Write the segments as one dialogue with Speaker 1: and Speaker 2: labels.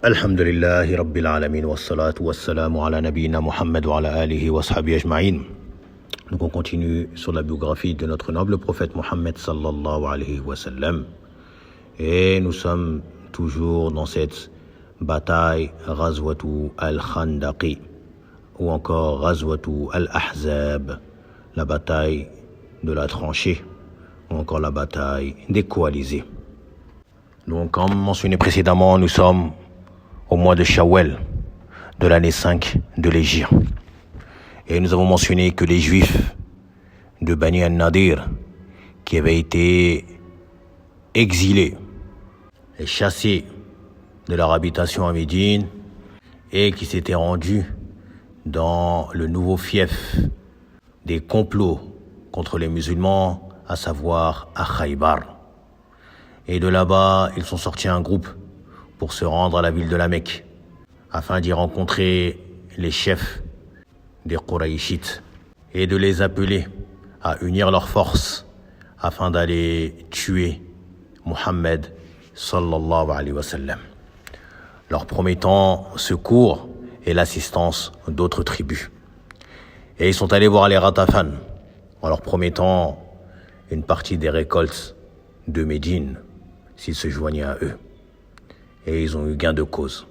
Speaker 1: Alhamdulillahi Rabbil Alamin wa salatu wa salamu ala nabiyyina Muhammad wa ala alihi wa sahbihi ajma'in. Donc on continue sur la biographie de notre noble prophète Mohammed sallallahu alayhi wa sallam. Et nous sommes toujours dans cette bataille Ghazwatu al-Khandaqi ou encore Ghazwatu al-Ahzab, la bataille de la tranchée ou encore la bataille des coalisés. Donc comme mentionné précédemment, nous sommes au mois de Shawwal de l'année 5 de l'Hégire. Et nous avons mentionné que les Juifs de Bani al-Nadir, qui avaient été exilés et chassés de leur habitation à Médine et qui s'étaient rendus dans le nouveau fief des complots contre les musulmans, à savoir à Khaybar. Et de là-bas, ils sont sortis un groupe pour se rendre à la ville de la Mecque, afin d'y rencontrer les chefs des Qurayshites et de les appeler à unir leurs forces afin d'aller tuer Muhammad sallallahu alayhi wa sallam, leur promettant secours et l'assistance d'autres tribus. Et ils sont allés voir les Ghatafan en leur promettant une partie des récoltes de Médine s'ils se joignaient à eux. Et ils ont eu gain de cause.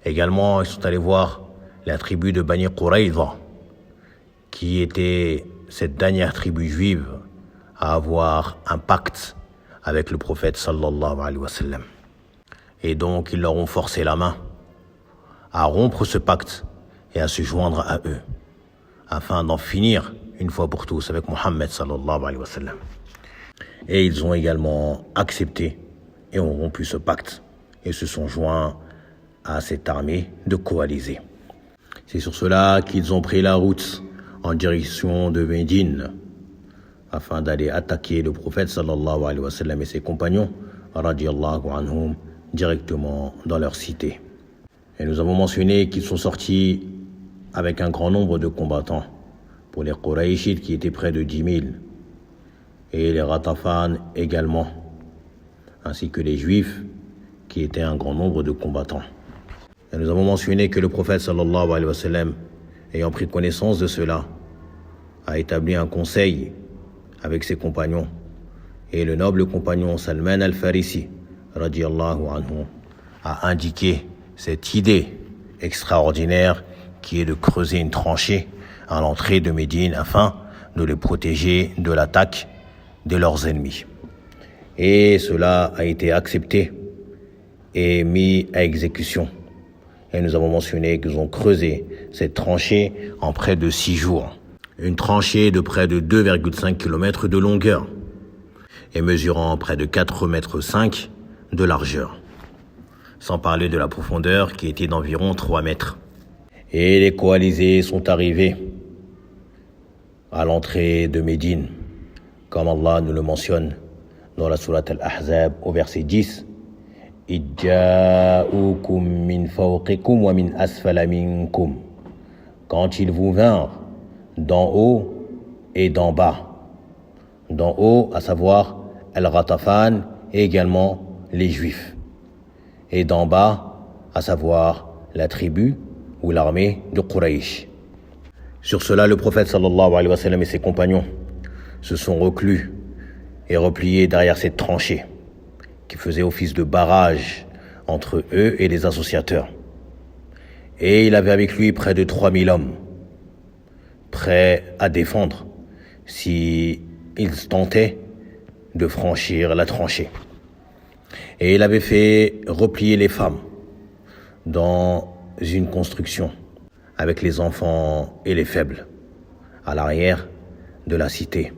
Speaker 1: Également, ils sont allés voir la tribu de Bani Qurayza, qui était cette dernière tribu juive à avoir un pacte avec le prophète sallallahu alayhi wa sallam. Et donc, ils leur ont forcé la main à rompre ce pacte et à se joindre à eux, afin d'en finir une fois pour tous avec Muhammad sallallahu alayhi wa sallam. Et ils ont également accepté et ont rompu ce pacte et se sont joints à cette armée de coalisés. C'est sur cela qu'ils ont pris la route en direction de Médine afin d'aller attaquer le prophète sallallahu alayhi wa sallam et ses compagnons radiyallahu anhum directement dans leur cité. Et nous avons mentionné qu'ils sont sortis avec un grand nombre de combattants pour les Qurayshites qui étaient près de 10 000 et les Ghatafan également, ainsi que les Juifs qui étaient un grand nombre de combattants. Et nous avons mentionné que le prophète sallallahu alayhi wa sallam, ayant pris connaissance de cela, a établi un conseil avec ses compagnons. Et le noble compagnon Salman al-Farisi, radiyallahu anhu, a indiqué cette idée extraordinaire qui est de creuser une tranchée à l'entrée de Médine afin de les protéger de l'attaque de leurs ennemis. Et cela a été accepté et mis à exécution. Et nous avons mentionné qu'ils ont creusé cette tranchée en près de 6 jours. Une tranchée de près de 2,5 km de longueur et mesurant près de 4,5 mètres de largeur. Sans parler de la profondeur qui était d'environ 3 mètres. Et les coalisés sont arrivés à l'entrée de Médine, comme Allah nous le mentionne dans la sourate Al-Ahzab au verset 10. Quand ils vous vinrent d'en haut et d'en bas. D'en haut, à savoir Al-Ghatafan et également les Juifs. Et d'en bas, à savoir la tribu ou l'armée de Quraysh. Sur cela, le prophète sallallahu alayhi wa sallam et ses compagnons se sont reclus et repliés derrière cette tranchée qui faisait office de barrage entre eux et les associateurs. Et il avait avec lui près de 3000 hommes, prêts à défendre s'ils tentaient de franchir la tranchée. Et il avait fait replier les femmes dans une construction avec les enfants et les faibles à l'arrière de la cité.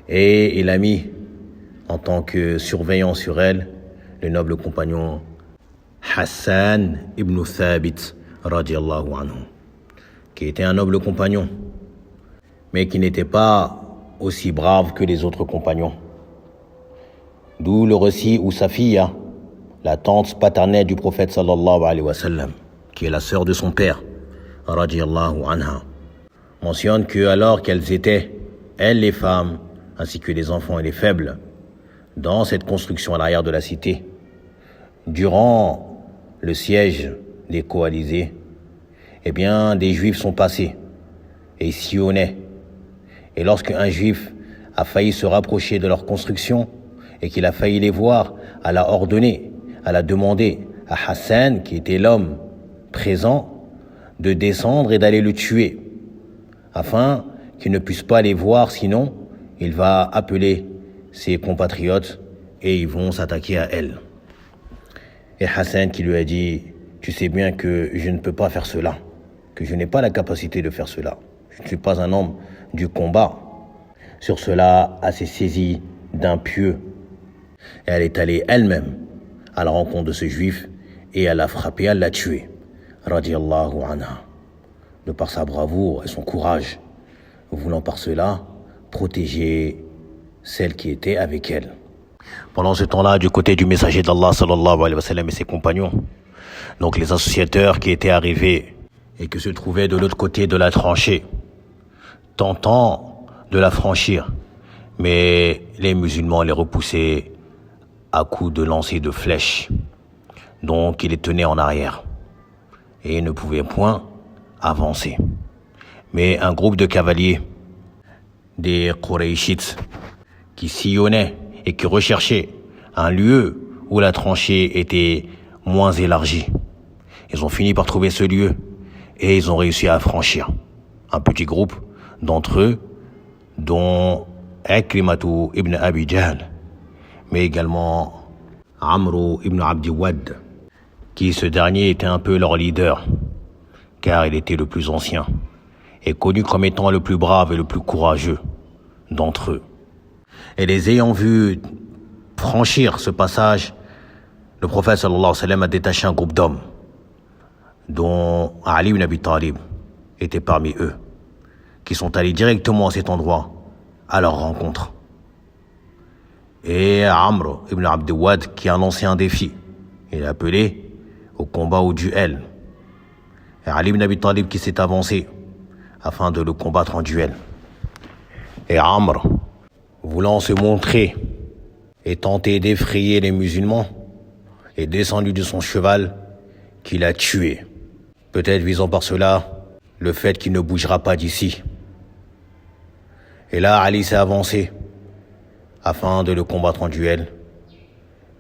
Speaker 1: Et il a mis en tant que surveillant sur elle le noble compagnon Hassan ibn Thabit radiyallahu anhu, qui était un noble compagnon mais qui n'était pas aussi brave que les autres compagnons. D'où le récit où Safiya, la tante paternelle du prophète sallallahu alayhi wa sallam, qui est la sœur de son père radiyallahu anha, mentionne que alors qu'elles étaient, elles les femmes ainsi que les enfants et les faibles, dans cette construction à l'arrière de la cité, durant le siège des coalisés, eh bien, des Juifs sont passés et ils sillonnaient. Et lorsqu'un Juif a failli se rapprocher de leur construction et qu'il a failli les voir, elle a ordonné, elle a demandé à Hassan, qui était l'homme présent, de descendre et d'aller le tuer, afin qu'il ne puisse pas les voir, sinon il va appeler ses compatriotes et ils vont s'attaquer à elle. Et Hassan qui lui a dit, tu sais bien que je ne peux pas faire cela, que je n'ai pas la capacité de faire cela. Je ne suis pas un homme du combat. Sur cela, elle s'est saisie d'un pieu. Et elle est allée elle-même à la rencontre de ce juif et elle l'a frappé, elle l'a tué. Radiallahu anha. De par sa bravoure et son courage, voulant par cela protéger celle qui était avec elle. Pendant ce temps-là, du côté du messager d'Allah sallallahu alayhi wa sallam et ses compagnons, donc les associateurs qui étaient arrivés et qui se trouvaient de l'autre côté de la tranchée, tentant de la franchir, mais les musulmans les repoussaient à coups de lancers de flèches. Donc ils les tenaient en arrière et ne pouvaient point avancer. Mais un groupe de cavaliers, des Qurayshites, qui sillonnaient et qui recherchaient un lieu où la tranchée était moins élargie. Ils ont fini par trouver ce lieu et ils ont réussi à franchir. Un petit groupe d'entre eux, dont Ikrimatu ibn Abi Jahl, mais également Amru ibn Abdi Wad, qui ce dernier était un peu leur leader, car il était le plus ancien et connu comme étant le plus brave et le plus courageux d'entre eux. Et les ayant vus franchir ce passage, le prophète sallallahu alayhi wa sallam a détaché un groupe d'hommes, dont Ali ibn Abi Talib était parmi eux, qui sont allés directement à cet endroit à leur rencontre. Et Amr ibn Abd Wad qui a lancé un défi. Il est appelé au combat, au duel. Et Ali ibn Abi Talib qui s'est avancé afin de le combattre en duel. Et Amr, voulant se montrer et tenter d'effrayer les musulmans, est descendu de son cheval qu'il a tué. Peut-être visant par cela le fait qu'il ne bougera pas d'ici. Et là, Ali s'est avancé afin de le combattre en duel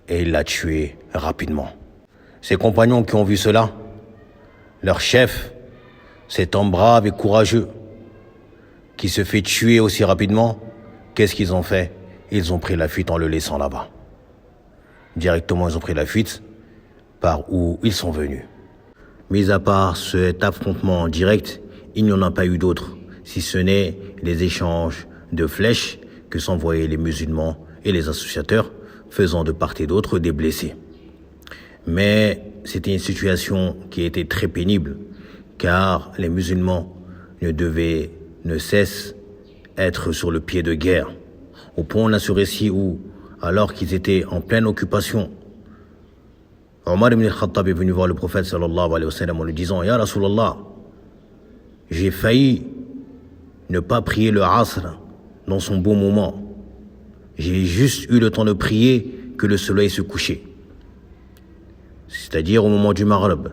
Speaker 1: et il l'a tué rapidement. Ses compagnons qui ont vu cela, leur chef, cet homme brave et courageux qui se fait tuer aussi rapidement, qu'est-ce qu'ils ont fait? Ils ont pris la fuite en le laissant là-bas. Directement, ils ont pris la fuite par où ils sont venus. Mis à part cet affrontement en direct, il n'y en a pas eu d'autres, si ce n'est les échanges de flèches que s'envoyaient les musulmans et les associateurs, faisant de part et d'autre des blessés. Mais c'était une situation qui était très pénible, car les musulmans ne cessent être sur le pied de guerre. Au point, on a ce récit où, alors qu'ils étaient en pleine occupation, Omar ibn al-Khattab est venu voir le prophète sallallahu alayhi wa sallam en lui disant « Ya Rasulallah, j'ai failli ne pas prier le Asr dans son bon moment. J'ai juste eu le temps de prier que le soleil se couchait. » C'est-à-dire au moment du Maghrib.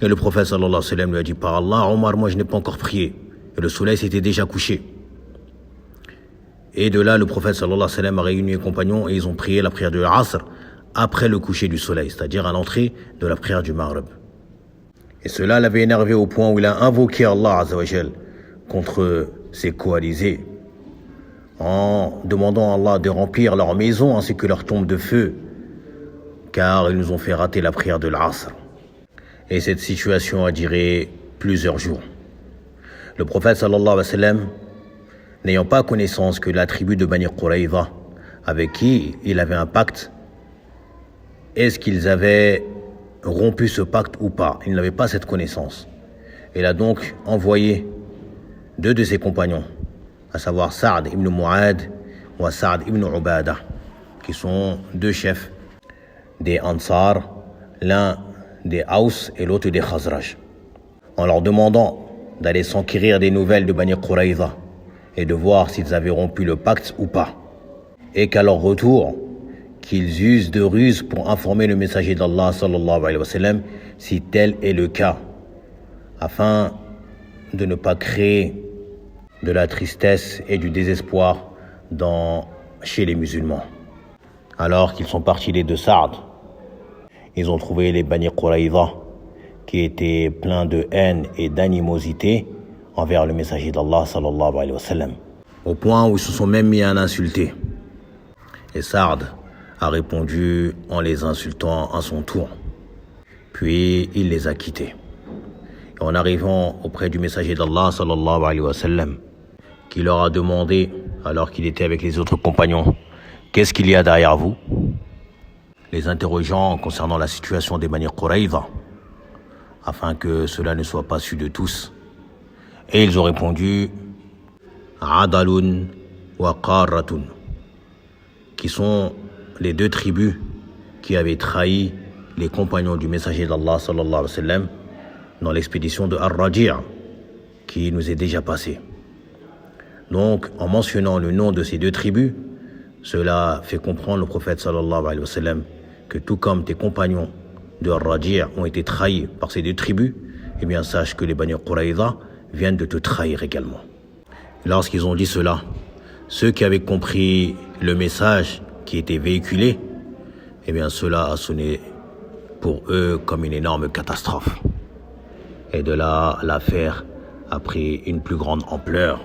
Speaker 1: Et le prophète sallallahu alayhi wa sallam lui a dit « Par Allah, Omar, moi je n'ai pas encore prié. » Et le soleil s'était déjà couché. Et de là, le prophète sallallahu alayhi wa sallam a réuni les compagnons et ils ont prié la prière de l'Asr après le coucher du soleil, c'est-à-dire à l'entrée de la prière du Maghrib. Et cela l'avait énervé au point où il a invoqué Allah Azza wa Jal contre ses coalisés en demandant à Allah de remplir leur maison ainsi que leur tombe de feu, car ils nous ont fait rater la prière de l'Asr. Et cette situation a duré plusieurs jours. Le prophète sallallahu alayhi wa sallam, n'ayant pas connaissance que la tribu de Bani Quraïza, avec qui il avait un pacte, est-ce qu'ils avaient rompu ce pacte ou pas? Il n'avait pas cette connaissance. Il a donc envoyé deux de ses compagnons, à savoir Sa'd ibn Mu'ad ou Sa'd ibn Ubada, qui sont deux chefs des Ansar, l'un des Aws et l'autre des Khazraj, en leur demandant d'aller s'enquérir des nouvelles de Bani Quraïza et de voir s'ils avaient rompu le pacte ou pas. Et qu'à leur retour, qu'ils usent de ruses pour informer le messager d'Allah sallallahu alayhi wa sallam si tel est le cas, afin de ne pas créer de la tristesse et du désespoir chez les musulmans. Alors qu'ils sont partis les deux Sa'd, ils ont trouvé les Bani Quraïza qui étaient pleins de haine et d'animosité envers le messager d'Allah sallallahu alayhi wa sallam, au point où ils se sont même mis à l'insulter. Et Sa'd a répondu en les insultant à son tour. Puis il les a quittés. Et en arrivant auprès du messager d'Allah sallallahu alayhi wa sallam, qui leur a demandé, alors qu'il était avec les autres compagnons, « Qu'est-ce qu'il y a derrière vous ?» les interrogeant concernant la situation des Bani Quraïza, afin que cela ne soit pas su de tous. Et ils ont répondu « Adalun wa Qarratun » qui sont les deux tribus qui avaient trahi les compagnons du messager d'Allah sallallahu alayhi wa sallam dans l'expédition de Ar-Raji' qui nous est déjà passée. Donc, en mentionnant le nom de ces deux tribus, cela fait comprendre le prophète sallallahu alayhi wa sallam que tout comme tes compagnons de Ar-Raji' ont été trahis par ces deux tribus, eh bien sache que les Bani Quraïza viennent de te trahir également. Lorsqu'ils ont dit cela, ceux qui avaient compris le message qui était véhiculé, eh bien cela a sonné pour eux comme une énorme catastrophe. Et de là, l'affaire a pris une plus grande ampleur.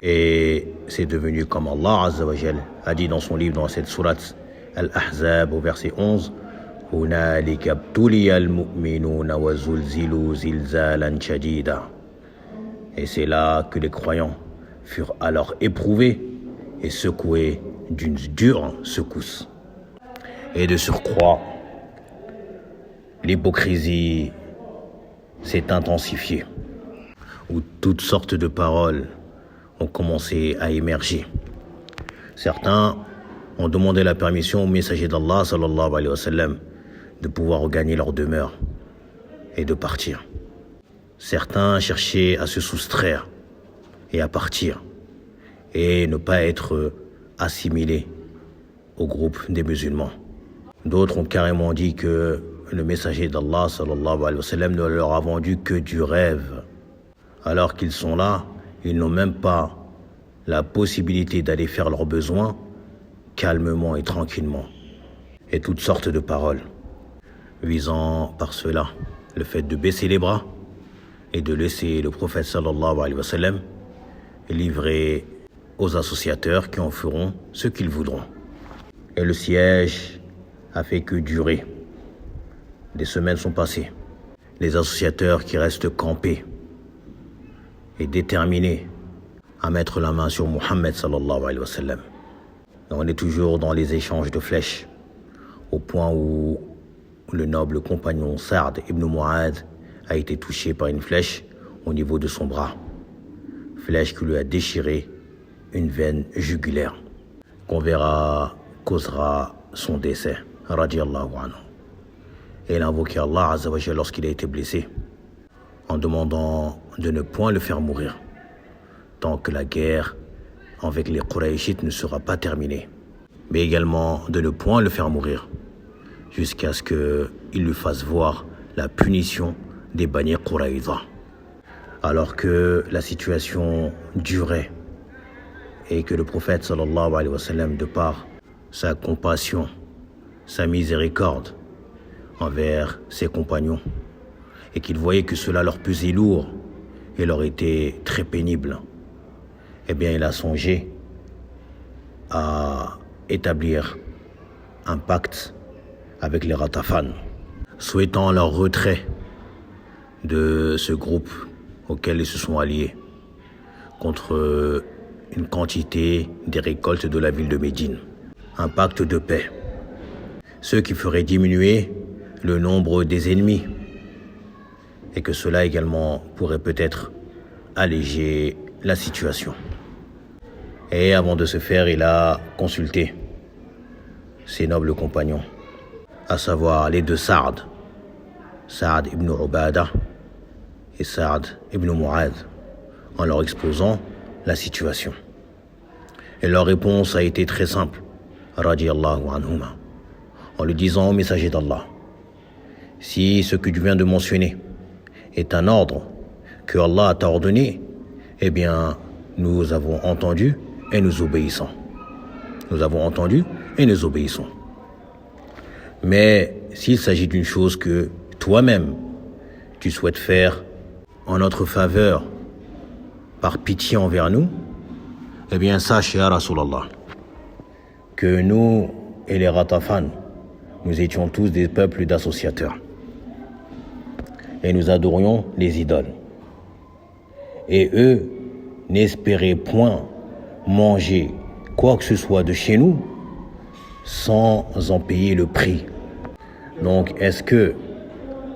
Speaker 1: Et c'est devenu comme Allah Azza wa Jal a dit dans son livre, dans cette sourate Al-Ahzab au verset 11, « Hunalika btuliya al-mu'minuna wa zulzilu zilzalan shadida » Et c'est là que les croyants furent alors éprouvés et secoués d'une dure secousse. Et de surcroît, l'hypocrisie s'est intensifiée, où toutes sortes de paroles ont commencé à émerger. Certains ont demandé la permission au messager d'Allah sallallahu alayhi wa sallam de pouvoir regagner leur demeure et de partir. Certains cherchaient à se soustraire et à partir et ne pas être assimilés au groupe des musulmans. D'autres ont carrément dit que le messager d'Allah sallallahu alayhi wa sallam ne leur a vendu que du rêve. Alors qu'ils sont là, ils n'ont même pas la possibilité d'aller faire leurs besoins calmement et tranquillement. Et toutes sortes de paroles visant par cela le fait de baisser les bras et de laisser le prophète sallallahu alayhi wa sallam livrer aux associateurs qui en feront ce qu'ils voudront. Et le siège a fait que durer. Des semaines sont passées. Les associateurs qui restent campés et déterminés à mettre la main sur Muhammad sallallahu alayhi wa sallam. Et on est toujours dans les échanges de flèches, au point où le noble compagnon Sa'd ibn Mu'adh a été touché par une flèche au niveau de son bras. Flèche qui lui a déchiré une veine jugulaire, qu'on verra causera son décès, radiyallahu anhu. Et il a invoqué Allah Azza wa Jalla lorsqu'il a été blessé, en demandant de ne point le faire mourir, tant que la guerre avec les Qurayshites ne sera pas terminée, mais également de ne point le faire mourir, jusqu'à ce qu'il lui fasse voir la punition des Bani Quraïza. Alors que la situation durait et que le prophète sallallahu alayhi wa sallam, de par sa compassion, sa miséricorde envers ses compagnons, et qu'il voyait que cela leur pesait lourd et leur était très pénible, eh bien il a songé à établir un pacte avec les Ghatafan, souhaitant leur retrait de ce groupe auquel ils se sont alliés contre une quantité des récoltes de la ville de Médine. Un pacte de paix, ce qui ferait diminuer le nombre des ennemis et que cela également pourrait peut-être alléger la situation. Et avant de se faire, il a consulté ses nobles compagnons, à savoir les deux Sa'd, Sa'd ibn Ubadah et Sa'd ibn Mu'adh, en leur exposant la situation. Et leur réponse a été très simple, radiyallahu anhuma. en lui disant au messager d'Allah, si ce que tu viens de mentionner est un ordre que Allah t'a ordonné, eh bien, nous avons entendu et nous obéissons. Nous avons entendu et nous obéissons. Mais s'il s'agit d'une chose que toi-même, tu souhaites faire en notre faveur, par pitié envers nous, eh bien, sache, ya Rasulallah, que nous et les Ghatafan, nous étions tous des peuples d'associateurs. Et nous adorions les idoles. Et eux n'espéraient point manger quoi que ce soit de chez nous sans en payer le prix. Donc, est-ce que,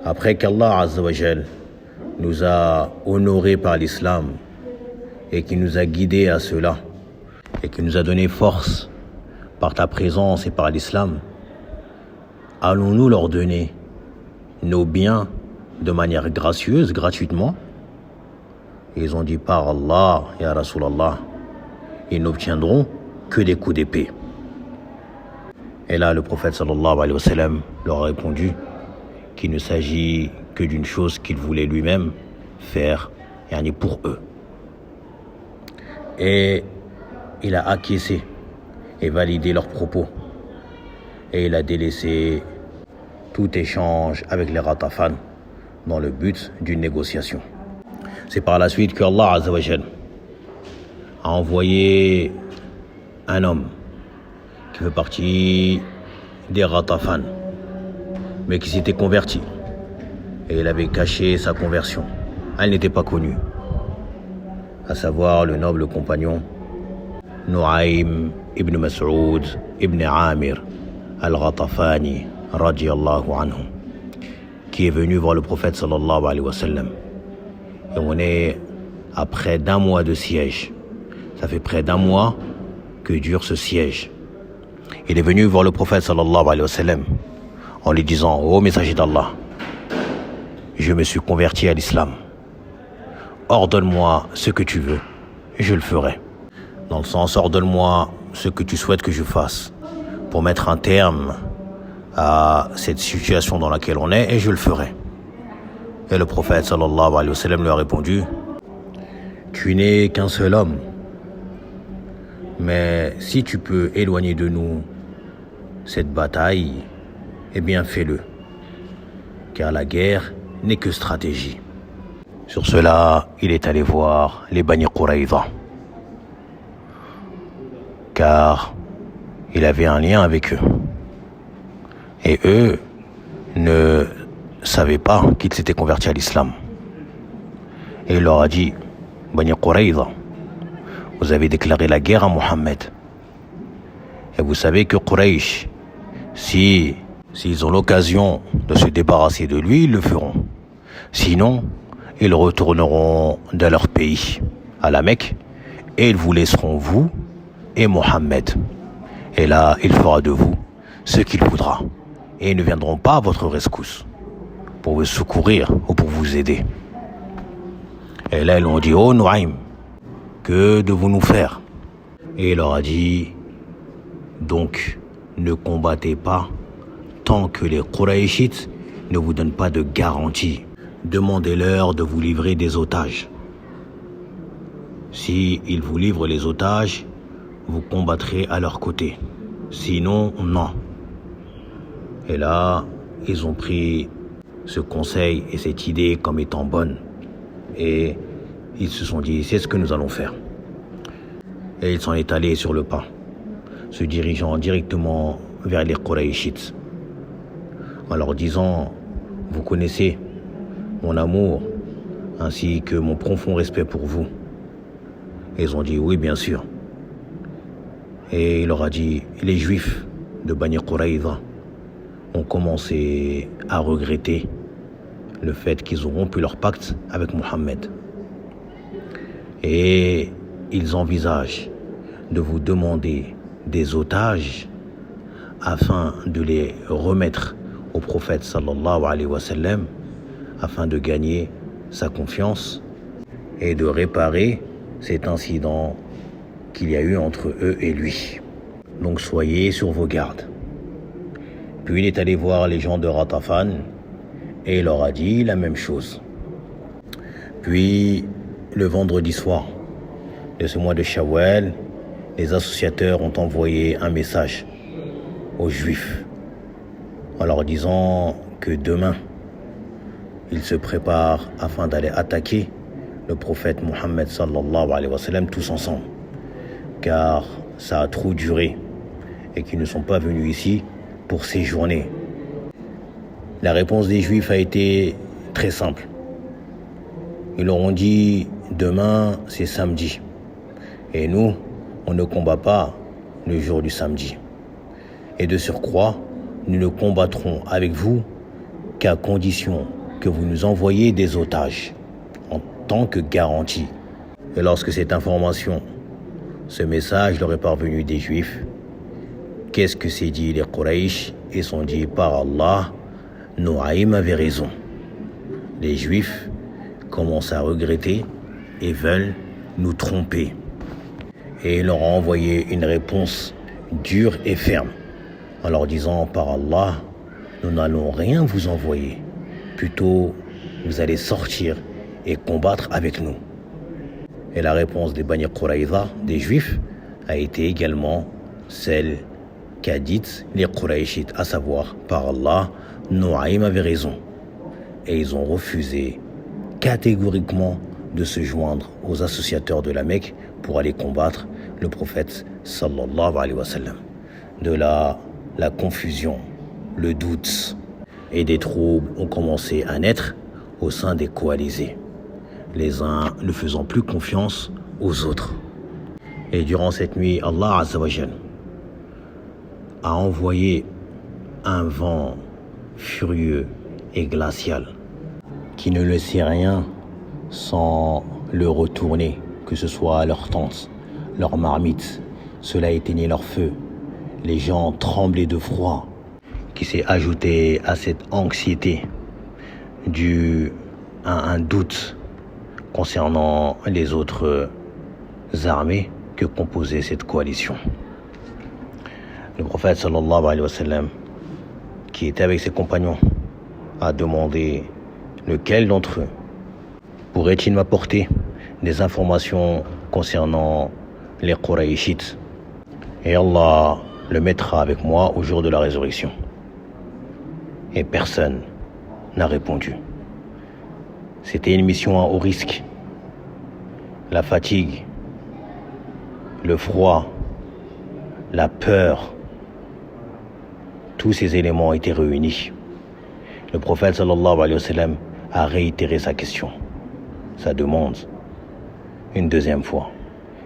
Speaker 1: après qu'Allah Azza wa Jal nous a honorés par l'islam et qui nous a guidés à cela et qui nous a donné force par ta présence et par l'islam, allons-nous leur donner nos biens de manière gracieuse, gratuitement? Et ils ont dit, par Allah, ya Rasulallah, ils n'obtiendront que des coups d'épée. Et là, le prophète sallallahu alayhi wa sallam leur a répondu qu'il ne s'agit que d'une chose qu'il voulait lui-même faire, yani pour eux. Et il a acquiescé et validé leurs propos. Et il a délaissé tout échange avec les Ghatafan dans le but d'une négociation. C'est par la suite que Allah Azza wa Jal a envoyé un homme qui fait partie des Ghatafan, mais qui s'était converti. Et il avait caché sa conversion. Elle n'était pas connue. À savoir le noble compagnon Nu'aym ibn Mas'ud ibn Amir al-Ghatafani radiyallahu anhu, qui est venu voir le prophète sallallahu alayhi wa sallam. Et on est à près d'un mois de siège. Ça fait près d'un mois que dure ce siège. Il est venu voir le prophète sallallahu alayhi wa sallam en lui disant, ô messager d'Allah, je me suis converti à l'islam. Ordonne-moi ce que tu veux, et je le ferai. Dans le sens, ordonne-moi ce que tu souhaites que je fasse pour mettre un terme à cette situation dans laquelle on est, et je le ferai. Et le prophète sallallahu alayhi wa sallam lui a répondu, tu n'es qu'un seul homme, mais si tu peux éloigner de nous cette bataille, eh bien fais-le, car la guerre n'est que stratégie. Sur cela, il est allé voir les Bani Quraïza, car il avait un lien avec eux. Et eux ne savaient pas qu'il s'était converti à l'islam. Et il leur a dit, Bani Quraïza, vous avez déclaré la guerre à Mohammed. Et vous savez que Quraysh, s'ils ont l'occasion de se débarrasser de lui, ils le feront. Sinon, ils retourneront dans leur pays, à la Mecque, et ils vous laisseront, vous et Mohammed. Et là, il fera de vous ce qu'il voudra. Et ils ne viendront pas à votre rescousse pour vous secourir ou pour vous aider. Et là, ils l'ont dit, oh Nu'aym, que devons-nous faire? Et il leur a dit, donc, ne combattez pas tant que les Qurayshites ne vous donnent pas de garantie. Demandez-leur de vous livrer des otages. S'ils vous livrent les otages, vous combattrez à leur côté. Sinon, non. Et là, ils ont pris ce conseil et cette idée comme étant bonne. Et ils se sont dit, c'est ce que nous allons faire. Et ils s'en est allés sur le pas, se dirigeant directement vers les Qurayshites, en leur disant, vous connaissez mon amour ainsi que mon profond respect pour vous. Et ils ont dit, oui, bien sûr. Et il leur a dit, les Juifs de Bani Quraïza ont commencé à regretter le fait qu'ils ont rompu leur pacte avec Mohammed. Et ils envisagent de vous demander des otages afin de les remettre au prophète sallallahu alayhi wa sallam, afin de gagner sa confiance et de réparer cet incident qu'il y a eu entre eux et lui. Donc soyez sur vos gardes. Puis il est allé voir les gens de Ghatafan et il leur a dit la même chose. Puis le vendredi soir de ce mois de Shawwal, les associateurs ont envoyé un message aux Juifs en leur disant que demain, ils se préparent afin d'aller attaquer le prophète Mohammed sallallahu alayhi wa sallam tous ensemble, car ça a trop duré et qu'ils ne sont pas venus ici pour séjourner. La réponse des Juifs a été très simple. Ils leur ont dit demain c'est samedi et nous on ne combat pas le jour du samedi. Et de surcroît, nous ne combattrons avec vous qu'à condition que vous nous envoyiez des otages en tant que garantie. Et lorsque cette information, ce message leur est parvenu des Juifs, qu'est-ce que s'est dit les Quraysh? Ils sont dit par Allah, Nuaym avait raison. Les Juifs commencent à regretter et veulent nous tromper. Et ils leur ont envoyé une réponse dure et ferme en leur disant par Allah, nous n'allons rien vous envoyer. Plutôt, vous allez sortir et combattre avec nous. Et la réponse des Bani Quraïza, des Juifs, a été également celle qu'a dite les Quraïchites, à savoir par Allah, Nuaym avait raison. Et ils ont refusé catégoriquement de se joindre aux associateurs de la Mecque pour aller combattre le prophète sallallahu alayhi wa sallam. De là, la confusion, le doute et des troubles ont commencé à naître au sein des coalisés, les uns ne faisant plus confiance aux autres. Et durant cette nuit, Allah Azza wa Jal a envoyé un vent furieux et glacial qui ne laissait rien sans le retourner, que ce soit leur tente, leur marmite. Cela éteignait leur feu. Les gens tremblaient de froid, qui s'est ajouté à cette anxiété due à un doute concernant les autres armées que composait cette coalition. Le prophète sallallahu alayhi wa sallam, qui était avec ses compagnons, a demandé lequel d'entre eux pourrait-il m'apporter des informations concernant les Quraïchites, et Allah le mettra avec moi au jour de la résurrection. Et personne n'a répondu. C'était une mission à haut risque. La fatigue, le froid, la peur, tous ces éléments étaient réunis. Le prophète sallallahu alayhi wa sallam a réitéré sa question, sa demande. Une deuxième fois,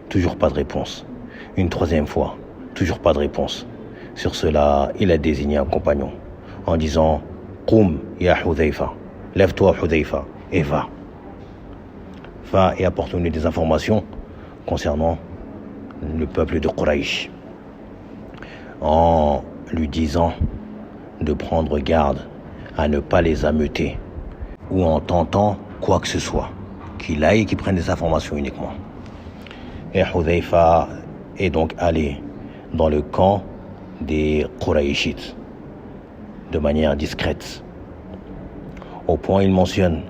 Speaker 1: toujours pas de réponse. Une troisième fois, toujours pas de réponse. Sur cela, il a désigné un compagnon en disant « Qum ya Hudhayfa, lève-toi Hudhayfa et va. Va et apporte-nous des informations concernant le peuple de Quraysh. » En lui disant de prendre garde à ne pas les ameuter ou en tentant quoi que ce soit, qu'il aille et qu'il prenne des informations uniquement. Et Hudhayfa est donc allé dans le camp des Quraïchites de manière discrète. Au point, il mentionne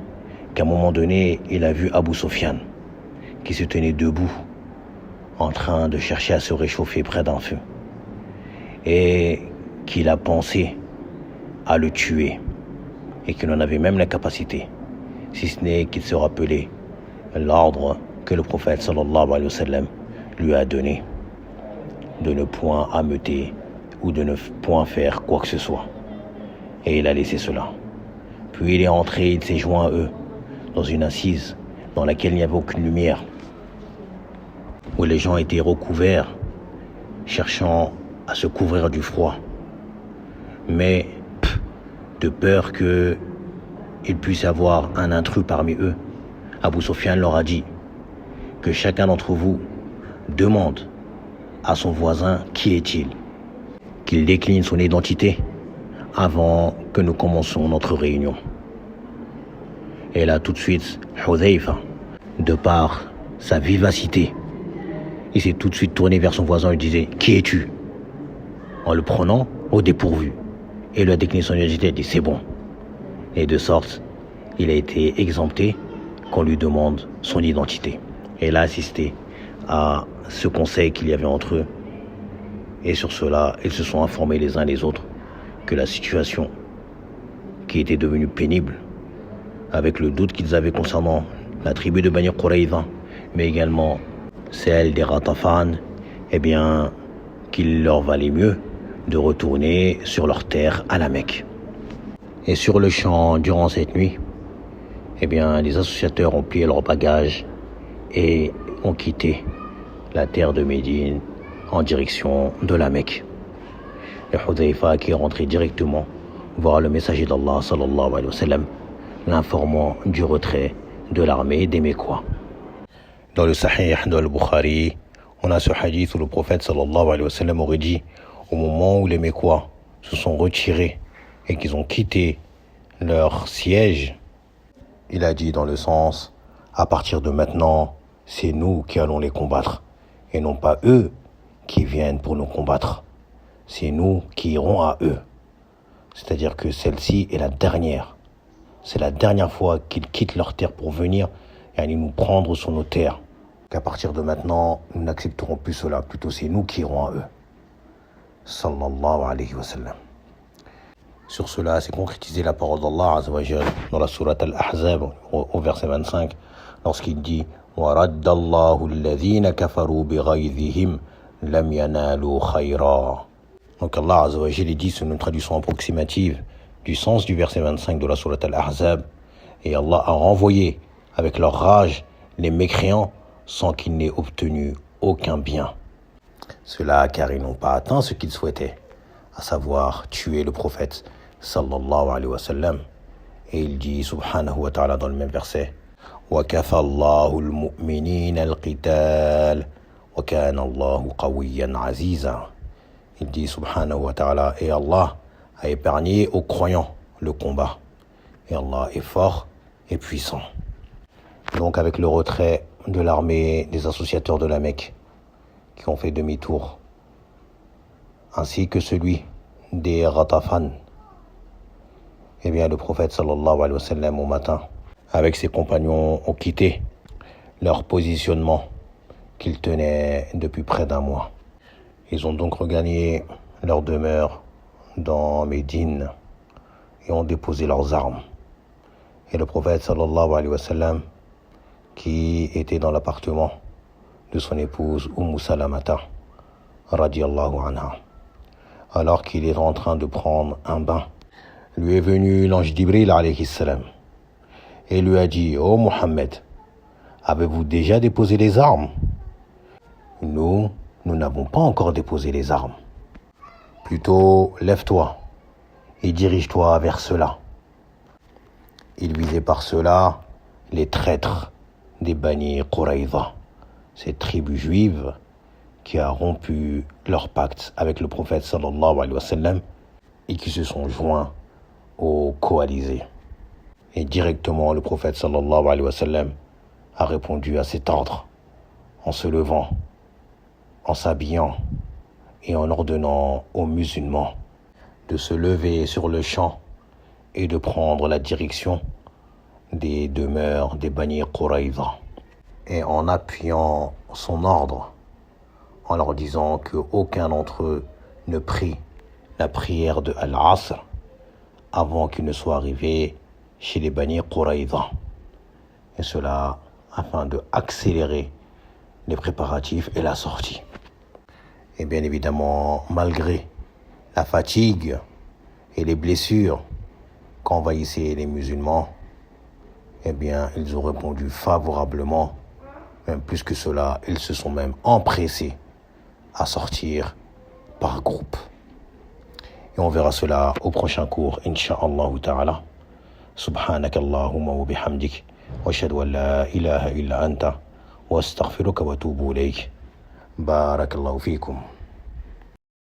Speaker 1: qu'à un moment donné, il a vu Abu Sufyan qui se tenait debout en train de chercher à se réchauffer près d'un feu et qu'il a pensé à le tuer et qu'il en avait même la capacité, si ce n'est qu'il se rappelait l'ordre que le prophète sallallahu alayhi wa sallam lui a donné de ne point ameuter ou de ne point faire quoi que ce soit. Et il a laissé cela. Puis il est entré, il s'est joint à eux dans une assise dans laquelle il n'y avait aucune lumière, où les gens étaient recouverts, cherchant à se couvrir du froid. Mais de peur qu'il puisse y avoir un intrus parmi eux, Abu Sufyan leur a dit que chacun d'entre vous demande à son voisin qui est-il, qu'il décline son identité avant que nous commencions notre réunion. Et là tout de suite, Hudhayfa, de par sa vivacité, il s'est tout de suite tourné vers son voisin et lui disait « Qui es-tu ?» en le prenant au dépourvu. et lui a décliné son identité, il a dit c'est bon. Et de sorte, il a été exempté qu'on lui demande son identité. Et il a assisté à ce conseil qu'il y avait entre eux. Et sur cela, ils se sont informés les uns les autres que la situation qui était devenue pénible, avec le doute qu'ils avaient concernant la tribu de Bani Quraïza, mais également celle des Ghatafan, eh bien, qu'il leur valait mieux de retourner sur leur terre à la Mecque. Et sur le champ, durant cette nuit, eh bien, les associateurs ont plié leurs bagages et ont quitté la terre de Médine en direction de la Mecque. Et Hudhayfa qui est rentré directement voir le messager d'Allah sallallahu alayhi wa sallam, l'informant du retrait de l'armée des Mécois. Dans le Sahih de Al-Bukhari, on a ce hadith où le prophète sallallahu alayhi wa sallam aurait dit au moment où les Mécois se sont retirés et qu'ils ont quitté leur siège, il a dit dans le sens, à partir de maintenant, c'est nous qui allons les combattre et non pas eux qui viennent pour nous combattre. C'est nous qui irons à eux. C'est-à-dire que celle-ci est la dernière. C'est la dernière fois qu'ils quittent leur terre pour venir et aller nous prendre sur nos terres. Qu'à partir de maintenant, nous n'accepterons plus cela. Plutôt, c'est nous qui irons à eux. Sallallahu alayhi wa sallam. Sur cela, c'est concrétisé la parole d'Allah Azza wa Jal dans la sourate Al-Ahzab au verset 25, lorsqu'il dit وَرَدَّ اللَّهُ الَّذِينَ كَفَرُوا بِغَيْظِهِمْ لَمْ يَنَالُوا خَيْرًا. Donc Allah Azza wa Jal dit, c'est une traduction approximative du sens du verset 25 de la sourate Al-Ahzab, et Allah a renvoyé avec leur rage les mécréants sans qu'ils n'aient obtenu aucun bien. Cela car ils n'ont pas atteint ce qu'ils souhaitaient, à savoir tuer le prophète sallallahu alayhi wa sallam. Et il dit subhanahu wa ta'ala dans le même verset وَكَفَى اللَّهُ الْمُؤْمِنِينَ الْقِتَالَ وَكَانَ اللَّهُ قَوِيًّا عَزِيزًا. Il dit subhanahu wa ta'ala, et Allah a épargné aux croyants le combat, et Allah est fort et puissant. Donc avec le retrait de l'armée des associateurs de la Mecque qui ont fait demi-tour, ainsi que celui des Ghatafan, eh bien le prophète sallallahu alayhi wa sallam au matin, avec ses compagnons, ont quitté leur positionnement qu'ils tenaient depuis près d'un mois. Ils ont donc regagné leur demeure dans Médine et ont déposé leurs armes. Et le prophète sallallahu alayhi wa sallam, qui était dans l'appartement de son épouse Salamata radiyallahu anha, alors qu'il est en train de prendre un bain, lui est venu l'ange Jibril alayhi salam et lui a dit: « Ô Mohammed, avez-vous déjà déposé les armes ? Nous n'avons pas encore déposé les armes. Plutôt, lève-toi et dirige-toi vers cela. » Il visait par cela les traîtres des Bani Quraïza, ces tribus juives qui a rompu leur pacte avec le prophète sallallahu alayhi wa sallam et qui se sont joints aux coalisés. Et directement le prophète sallallahu alayhi wa sallam a répondu à cet ordre en se levant, en s'habillant et en ordonnant aux musulmans de se lever sur le champ et de prendre la direction des demeures des Bani Quraïza, et en appuyant son ordre en leur disant qu'aucun d'entre eux ne prie la prière de Al-Asr avant qu'il ne soit arrivé chez les Bani Quraïza, et cela afin de accélérer les préparatifs et la sortie. Et bien évidemment, malgré la fatigue et les blessures qu'envahissaient les musulmans, eh bien, ils ont répondu favorablement. Même plus que cela, ils se sont même empressés à sortir par groupe. Et on verra cela au prochain cours, insha'Allah ta'ala. Subhanakallahumma wa bihamdik, wa ashhadu an la ilaha illa anta, wa astaghfiruka wa atubu ilayk. Barakallahu fikum.